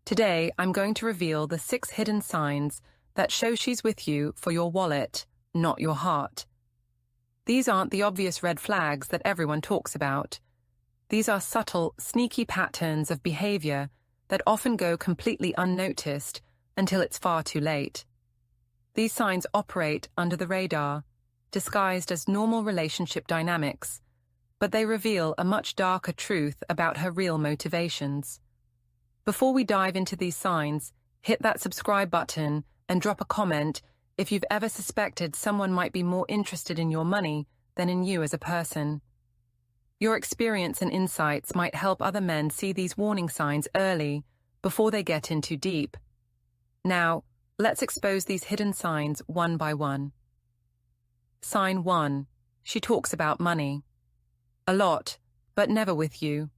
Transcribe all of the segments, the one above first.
Today, I'm going to reveal the 6 hidden signs that show she's with you for your wallet, not your heart. These aren't the obvious red flags that everyone talks about. These are subtle, sneaky patterns of behavior that often go completely unnoticed until it's far too late. These signs operate under the radar, disguised as normal relationship dynamics, but they reveal a much darker truth about her real motivations. Before we dive into these signs, hit that subscribe button and drop a comment if you've ever suspected someone might be more interested in your money than in you as a person. Your experience and insights might help other men see these warning signs early, before they get in too deep. Now, let's expose these hidden signs one by one. Sign 1. She talks about money. A lot, but never with you.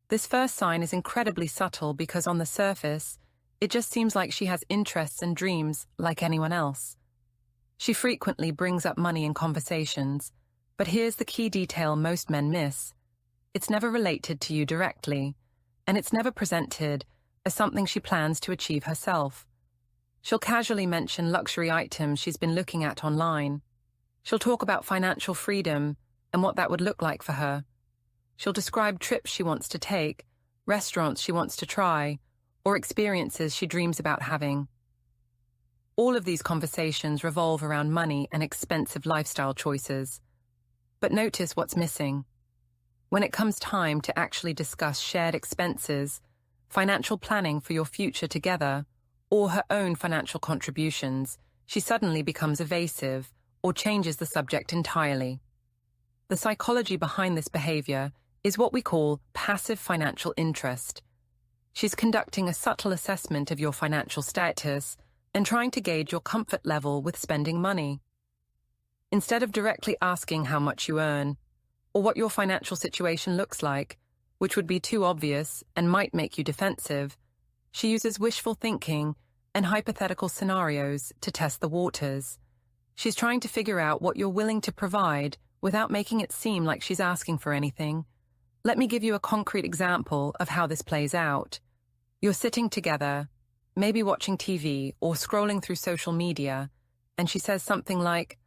This first sign is incredibly subtle because on the surface, it just seems like she has interests and dreams like anyone else. She frequently brings up money in conversations, but here's the key detail most men miss. It's never related to you directly, and it's never presented as something she plans to achieve herself. She'll casually mention luxury items she's been looking at online. She'll talk about financial freedom and what that would look like for her. She'll describe trips she wants to take, restaurants she wants to try, or experiences she dreams about having. All of these conversations revolve around money and expensive lifestyle choices. But notice what's missing. When it comes time to actually discuss shared expenses, financial planning for your future together, or her own financial contributions, she suddenly becomes evasive or changes the subject entirely. The psychology behind this behavior is what we call passive financial interest. She's conducting a subtle assessment of your financial status and trying to gauge your comfort level with spending money. Instead of directly asking how much you earn, or what your financial situation looks like, which would be too obvious and might make you defensive, she uses wishful thinking and hypothetical scenarios to test the waters. She's trying to figure out what you're willing to provide without making it seem like she's asking for anything. Let me give you a concrete example of how this plays out. You're sitting together, maybe watching TV or scrolling through social media, and she says something like,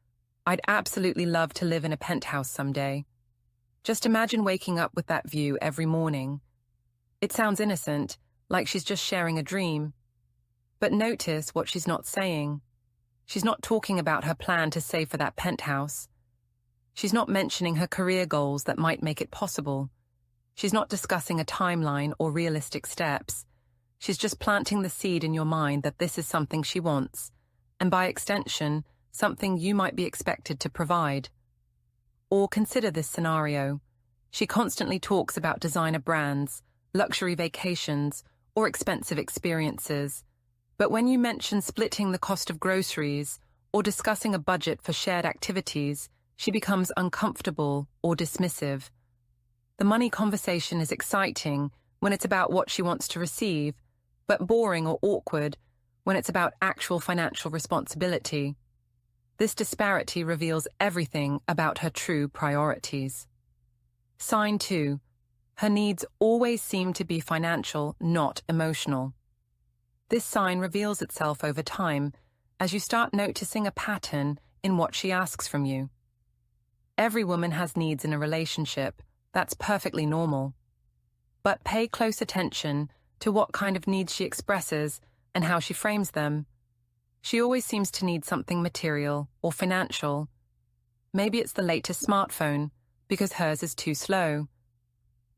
"I'd absolutely love to live in a penthouse someday. Just imagine waking up with that view every morning." It sounds innocent, like she's just sharing a dream. But notice what she's not saying. She's not talking about her plan to save for that penthouse. She's not mentioning her career goals that might make it possible. She's not discussing a timeline or realistic steps. She's just planting the seed in your mind that this is something she wants, and by extension, something you might be expected to provide. Or consider this scenario. She constantly talks about designer brands, luxury vacations, or expensive experiences. But when you mention splitting the cost of groceries or discussing a budget for shared activities, she becomes uncomfortable or dismissive. The money conversation is exciting when it's about what she wants to receive, but boring or awkward when it's about actual financial responsibility. This disparity reveals everything about her true priorities. Sign 2. Her needs always seem to be financial, not emotional. This sign reveals itself over time as you start noticing a pattern in what she asks from you. Every woman has needs in a relationship. That's perfectly normal. But pay close attention to what kind of needs she expresses and how she frames them. She always seems to need something material or financial. Maybe it's the latest smartphone because hers is too slow.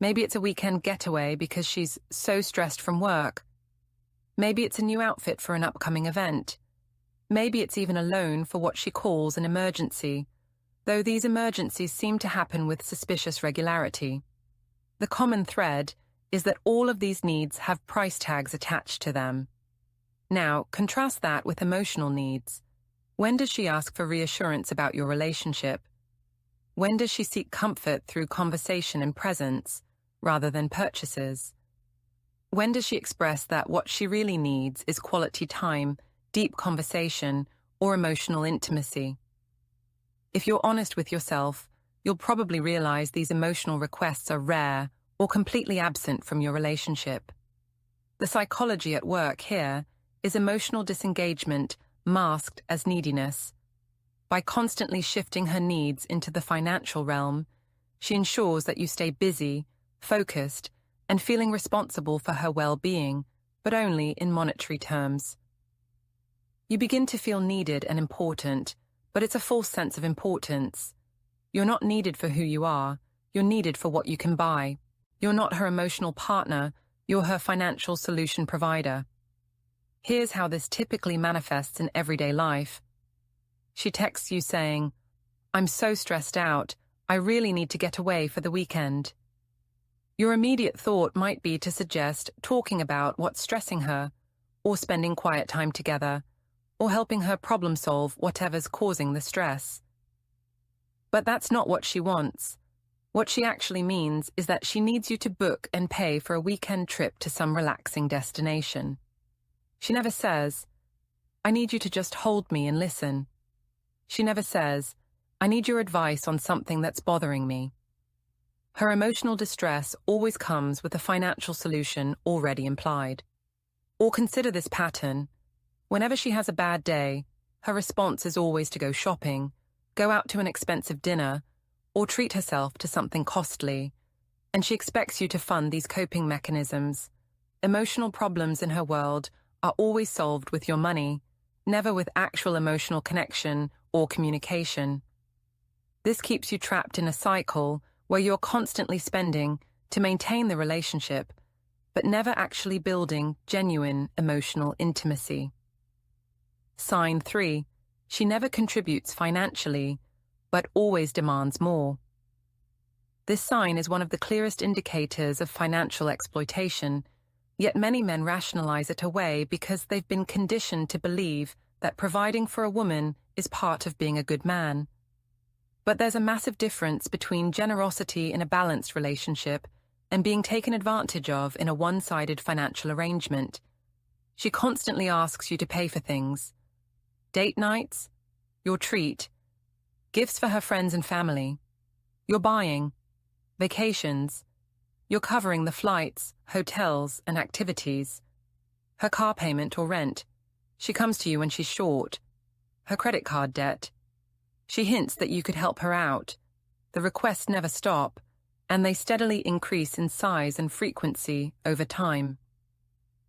Maybe it's a weekend getaway because she's so stressed from work. Maybe it's a new outfit for an upcoming event. Maybe it's even a loan for what she calls an emergency, though these emergencies seem to happen with suspicious regularity. The common thread is that all of these needs have price tags attached to them. Now, contrast that with emotional needs. When does she ask for reassurance about your relationship? When does she seek comfort through conversation and presence, rather than purchases? When does she express that what she really needs is quality time, deep conversation, or emotional intimacy? If you're honest with yourself, you'll probably realize these emotional requests are rare or completely absent from your relationship. The psychology at work here is emotional disengagement masked as neediness. By constantly shifting her needs into the financial realm, she ensures that you stay busy, focused, and feeling responsible for her well-being, but only in monetary terms. You begin to feel needed and important, but it's a false sense of importance. You're not needed for who you are, you're needed for what you can buy. You're not her emotional partner, you're her financial solution provider. Here's how this typically manifests in everyday life. She texts you saying, "I'm so stressed out, I really need to get away for the weekend." Your immediate thought might be to suggest talking about what's stressing her, or spending quiet time together, or helping her problem solve whatever's causing the stress. But that's not what she wants. What she actually means is that she needs you to book and pay for a weekend trip to some relaxing destination. She never says, "I need you to just hold me and listen." She never says, "I need your advice on something that's bothering me." Her emotional distress always comes with a financial solution already implied. Or consider this pattern. Whenever she has a bad day, her response is always to go shopping, go out to an expensive dinner, or treat herself to something costly, and she expects you to fund these coping mechanisms. Emotional problems in her world are always solved with your money, never with actual emotional connection or communication. This keeps you trapped in a cycle where you're constantly spending to maintain the relationship, but never actually building genuine emotional intimacy. Sign 3. She never contributes financially, but always demands more. This sign is one of the clearest indicators of financial exploitation, yet many men rationalize it away because they've been conditioned to believe that providing for a woman is part of being a good man. But there's a massive difference between generosity in a balanced relationship and being taken advantage of in a one-sided financial arrangement. She constantly asks you to pay for things. Date nights, your treat, gifts for her friends and family, you're buying, vacations, you're covering the flights, hotels, and activities, her car payment or rent, she comes to you when she's short, her credit card debt. She hints that you could help her out. The requests never stop, and they steadily increase in size and frequency over time.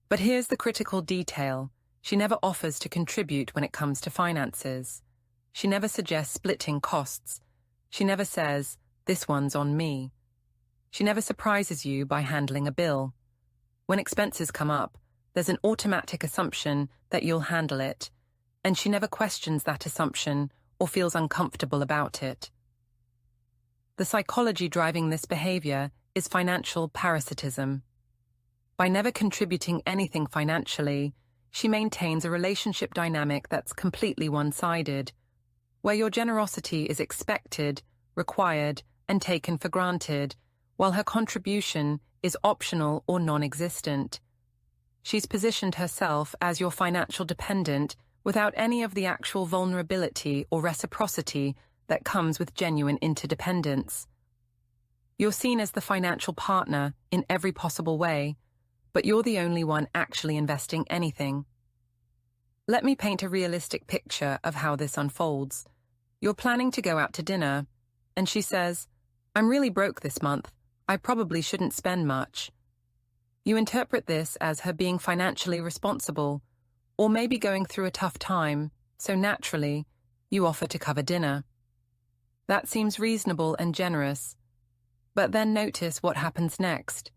But here's the critical detail. She never offers to contribute when it comes to finances. She never suggests splitting costs. She never says, "This one's on me." She never surprises you by handling a bill. When expenses come up, there's an automatic assumption that you'll handle it, and she never questions that assumption or feels uncomfortable about it. The psychology driving this behavior is financial parasitism. By never contributing anything financially, she maintains a relationship dynamic that's completely one-sided, where your generosity is expected, required, and taken for granted, while her contribution is optional or non-existent. She's positioned herself as your financial dependent without any of the actual vulnerability or reciprocity that comes with genuine interdependence. You're seen as the financial partner in every possible way, but you're the only one actually investing anything. Let me paint a realistic picture of how this unfolds. You're planning to go out to dinner, and she says, "I'm really broke this month. I probably shouldn't spend much." You interpret this as her being financially responsible, or maybe going through a tough time, so naturally, you offer to cover dinner. That seems reasonable and generous. But then notice what happens next.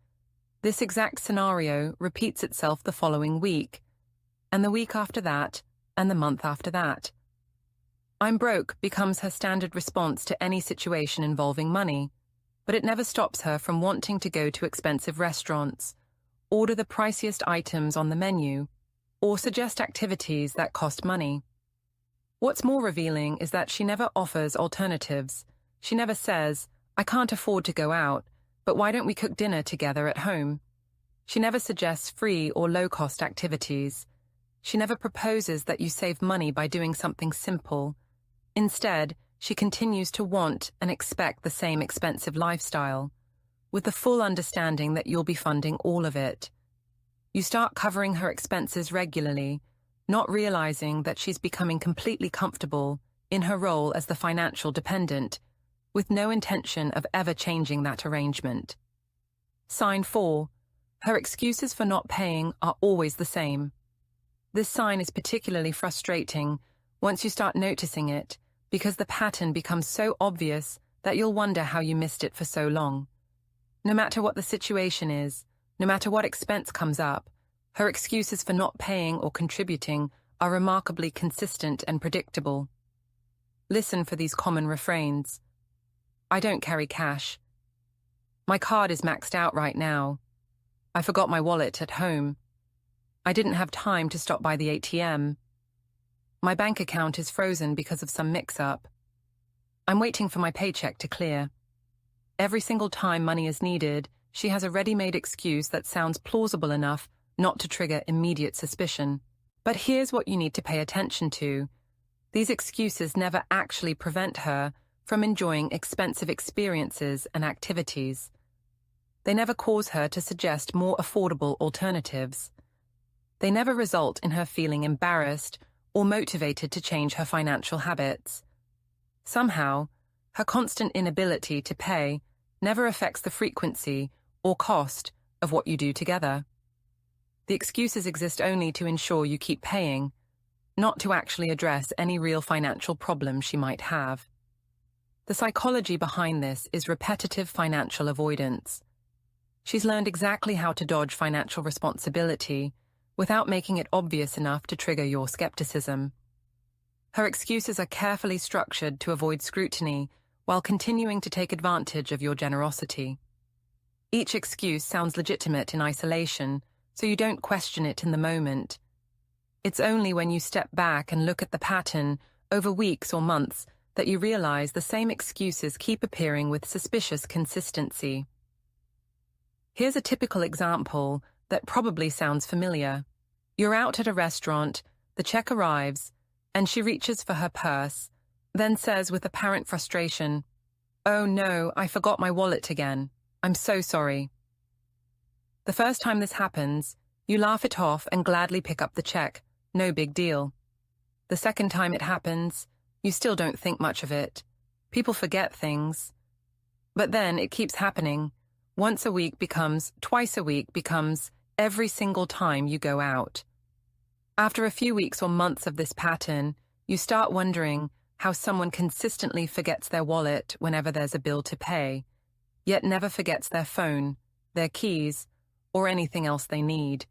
This exact scenario repeats itself the following week, and the week after that, and the month after that. "I'm broke" becomes her standard response to any situation involving money, but it never stops her from wanting to go to expensive restaurants, order the priciest items on the menu, or suggest activities that cost money. What's more revealing is that she never offers alternatives. She never says, "I can't afford to go out, but why don't we cook dinner together at home?" She never suggests free or low-cost activities. She never proposes that you save money by doing something simple. Instead, she continues to want and expect the same expensive lifestyle, with the full understanding that you'll be funding all of it. You start covering her expenses regularly, not realizing that she's becoming completely comfortable in her role as the financial dependent, with no intention of ever changing that arrangement. Sign 4. Her excuses for not paying are always the same. This sign is particularly frustrating once you start noticing it, because the pattern becomes so obvious that you'll wonder how you missed it for so long. No matter what the situation is, no matter what expense comes up, her excuses for not paying or contributing are remarkably consistent and predictable. Listen for these common refrains. I don't carry cash. My card is maxed out right now. I forgot my wallet at home. I didn't have time to stop by the ATM. My bank account is frozen because of some mix-up. I'm waiting for my paycheck to clear. Every single time money is needed, she has a ready-made excuse that sounds plausible enough not to trigger immediate suspicion. But here's what you need to pay attention to. These excuses never actually prevent her from enjoying expensive experiences and activities. They never cause her to suggest more affordable alternatives. They never result in her feeling embarrassed or motivated to change her financial habits. Somehow, her constant inability to pay never affects the frequency or cost of what you do together. The excuses exist only to ensure you keep paying, not to actually address any real financial problem she might have. The psychology behind this is repetitive financial avoidance. She's learned exactly how to dodge financial responsibility without making it obvious enough to trigger your skepticism. Her excuses are carefully structured to avoid scrutiny while continuing to take advantage of your generosity. Each excuse sounds legitimate in isolation, so you don't question it in the moment. It's only when you step back and look at the pattern over weeks or months that you realize the same excuses keep appearing with suspicious consistency. Here's a typical example that probably sounds familiar. You're out at a restaurant, the check arrives, and she reaches for her purse, then says with apparent frustration, "Oh no, I forgot my wallet again. I'm so sorry." The first time this happens, you laugh it off and gladly pick up the check. No big deal. The second time it happens, you still don't think much of it. People forget things. But then it keeps happening. Once a week becomes, twice a week becomes, every single time you go out. After a few weeks or months of this pattern, you start wondering how someone consistently forgets their wallet whenever there's a bill to pay, yet never forgets their phone, their keys, or anything else they need.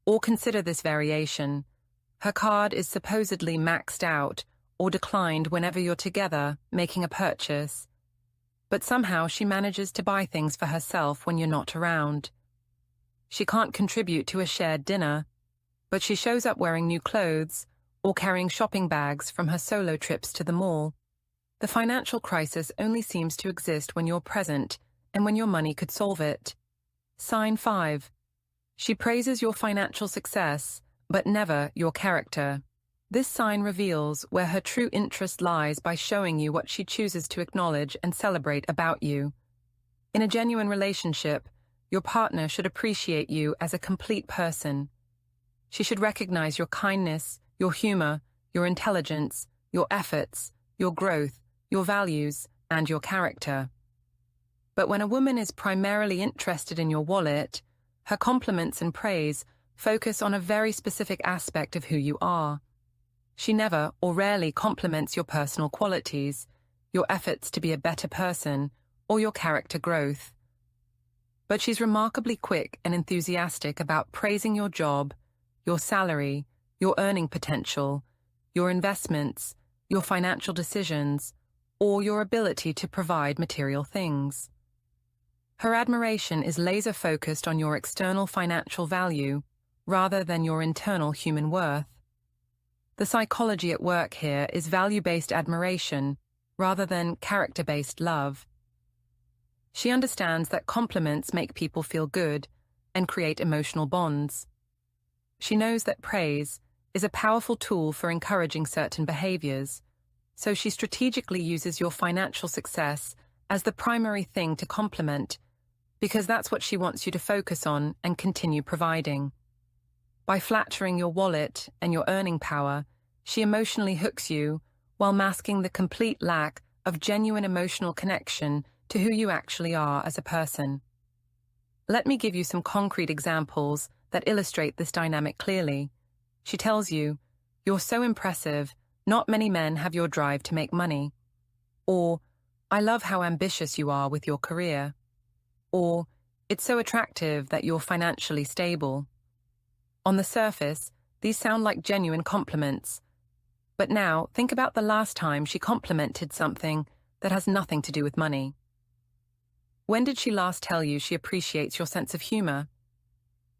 Or consider this variation. Her card is supposedly maxed out or declined whenever you're together making a purchase, but somehow she manages to buy things for herself when you're not around. She can't contribute to a shared dinner, but she shows up wearing new clothes or carrying shopping bags from her solo trips to the mall. The financial crisis only seems to exist when you're present and when your money could solve it. Sign 5. She praises your financial success, but never your character. This sign reveals where her true interest lies by showing you what she chooses to acknowledge and celebrate about you. In a genuine relationship, your partner should appreciate you as a complete person. She should recognize your kindness, your humor, your intelligence, your efforts, your growth, your values, and your character. But when a woman is primarily interested in your wallet, her compliments and praise focus on a very specific aspect of who you are. She never or rarely compliments your personal qualities, your efforts to be a better person, or your character growth. But she's remarkably quick and enthusiastic about praising your job, your salary, your earning potential, your investments, your financial decisions, or your ability to provide material things. Her admiration is laser-focused on your external financial value rather than your internal human worth. The psychology at work here is value-based admiration rather than character-based love. She understands that compliments make people feel good and create emotional bonds. She knows that praise is a powerful tool for encouraging certain behaviors, so she strategically uses your financial success as the primary thing to compliment, because that's what she wants you to focus on and continue providing. By flattering your wallet and your earning power, she emotionally hooks you while masking the complete lack of genuine emotional connection to who you actually are as a person. Let me give you some concrete examples that illustrate this dynamic clearly. She tells you, "You're so impressive, not many men have your drive to make money." Or, "I love how ambitious you are with your career." Or, "It's so attractive that you're financially stable." On the surface, these sound like genuine compliments. But now, think about the last time she complimented something that has nothing to do with money. When did she last tell you she appreciates your sense of humor?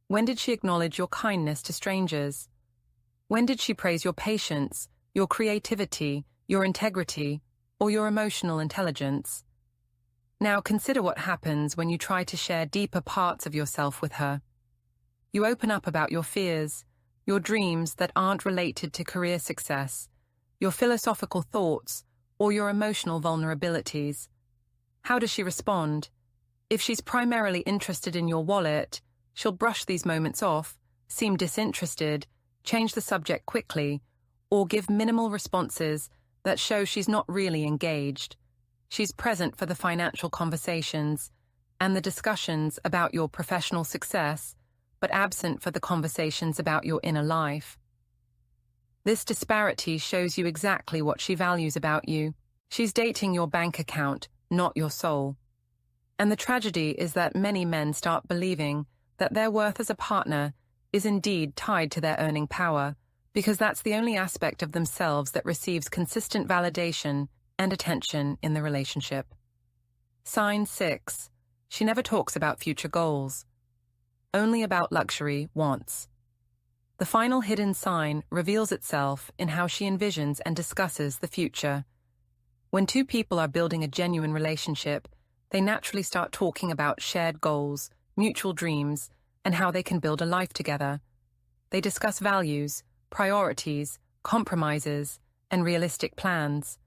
When did she acknowledge your kindness to strangers? When did she praise your patience, your creativity, your integrity, or your emotional intelligence? Now consider what happens when you try to share deeper parts of yourself with her. You open up about your fears, your dreams that aren't related to career success, your philosophical thoughts, or your emotional vulnerabilities. How does she respond? If she's primarily interested in your wallet, she'll brush these moments off, seem disinterested, change the subject quickly, or give minimal responses that show she's not really engaged. She's present for the financial conversations and the discussions about your professional success, but absent for the conversations about your inner life. This disparity shows you exactly what she values about you. She's dating your bank account, not your soul. And the tragedy is that many men start believing that their worth as a partner is indeed tied to their earning power, because that's the only aspect of themselves that receives consistent validation and attention in the relationship. Sign 6. She never talks about future goals. Only about luxury wants. The final hidden sign reveals itself in how she envisions and discusses the future. When two people are building a genuine relationship, they naturally start talking about shared goals, mutual dreams, and how they can build a life together. They discuss values, priorities, compromises, and realistic plans.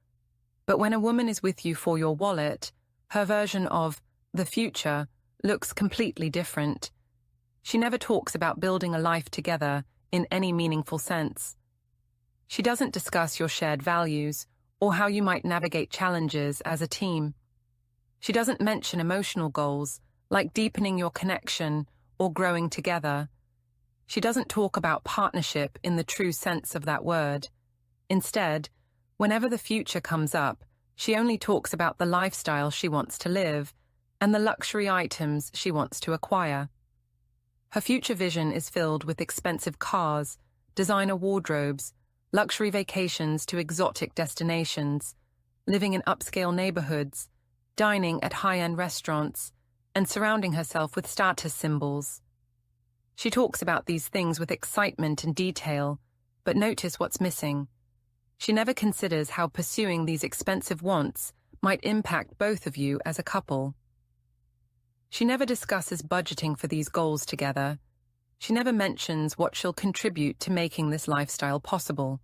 But when a woman is with you for your wallet, her version of the future looks completely different. She never talks about building a life together in any meaningful sense. She doesn't discuss your shared values or how you might navigate challenges as a team. She doesn't mention emotional goals, like deepening your connection or growing together. She doesn't talk about partnership in the true sense of that word. Instead, whenever the future comes up, she only talks about the lifestyle she wants to live and the luxury items she wants to acquire. Her future vision is filled with expensive cars, designer wardrobes, luxury vacations to exotic destinations, living in upscale neighborhoods, dining at high-end restaurants, and surrounding herself with status symbols. She talks about these things with excitement and detail, but notice what's missing. She never considers how pursuing these expensive wants might impact both of you as a couple. She never discusses budgeting for these goals together. She never mentions what she'll contribute to making this lifestyle possible.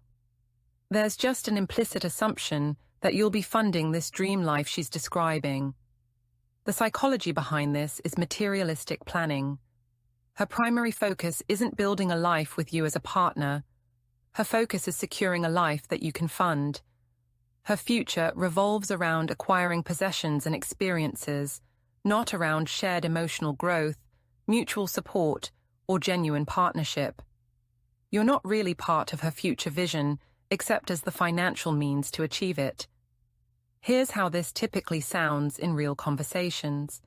There's just an implicit assumption that you'll be funding this dream life she's describing. The psychology behind this is materialistic planning. Her primary focus isn't building a life with you as a partner. Her focus is securing a life that you can fund. Her future revolves around acquiring possessions and experiences, not around shared emotional growth, mutual support, or genuine partnership. You're not really part of her future vision, except as the financial means to achieve it. Here's how this typically sounds in real conversations.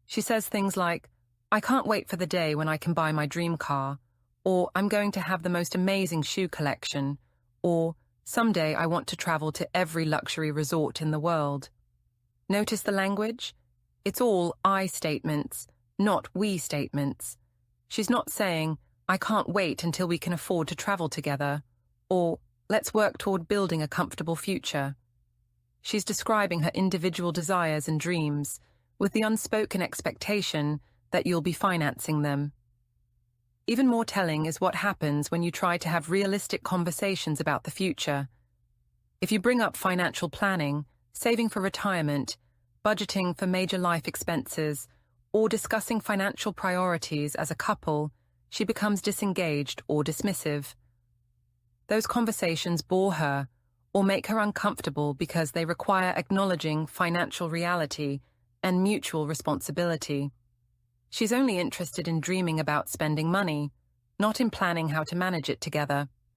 She says things like, "I can't wait for the day when I can buy my dream car," or "I'm going to have the most amazing shoe collection," or "Someday I want to travel to every luxury resort in the world." Notice the language? It's all I statements, not we statements. She's not saying, "I can't wait until we can afford to travel together," or "Let's work toward building a comfortable future." She's describing her individual desires and dreams, with the unspoken expectation that you'll be financing them. Even more telling is what happens when you try to have realistic conversations about the future. If you bring up financial planning, saving for retirement, budgeting for major life expenses, or discussing financial priorities as a couple, she becomes disengaged or dismissive. Those conversations bore her or make her uncomfortable because they require acknowledging financial reality and mutual responsibility. She's only interested in dreaming about spending money, not in planning how to manage it together.